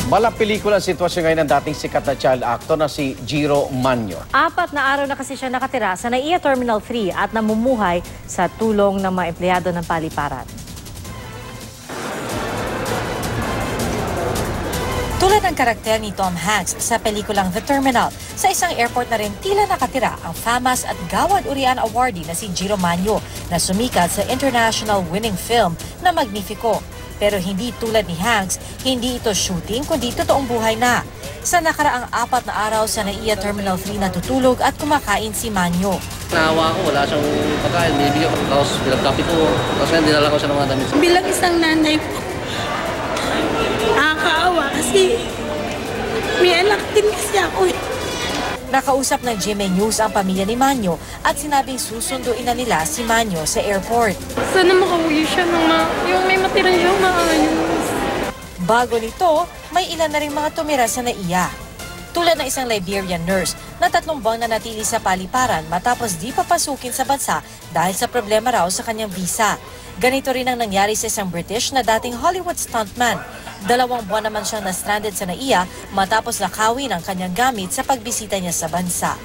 Malang pelikula ang sitwasyon ngayon ng dating sikat na child actor na si Jiro Manyo. 4 na araw na kasi siya nakatira sa NAIA Terminal 3 at namumuhay sa tulong ng mga empleyado ng paliparan. Tulad ng karakter ni Tom Hanks sa pelikulang The Terminal, sa isang airport na rin tila nakatira ang famous at Gawad Urian awardee na si Jiro Manyo na sumikat sa international winning film na Magnifico. Pero hindi tulad ni Hanks, hindi ito shooting kundi totoong buhay na. Sa nakaraang 4 na araw sa NAIA Terminal 3 natutulog at kumakain si Manyo. Nahawa ko, wala siyang pagkain, binibigyan ko, tapos pinagkapi ko, tapos ngayon dinala ko siya ng mga damit. Bilang isang nanay po, nakakaawa kasi may anak din kasi ako. Nakausap ng GMA News ang pamilya ni Manyo at sinabing susunduin na nila si Manyo sa airport. Sana makauwi siya ng yung may matira siyang maayos. Bago nito, may ilan na rin mga tumira sa NAIA. Tulad ng isang Liberian nurse na 3 buwan na natili sa paliparan matapos di papasukin sa bansa dahil sa problema raw sa kanyang visa. Ganito rin ang nangyari sa isang British na dating Hollywood stuntman. 2 buwan naman siyang na-stranded sa NAIA matapos nakawin ang kanyang gamit sa pagbisita niya sa bansa.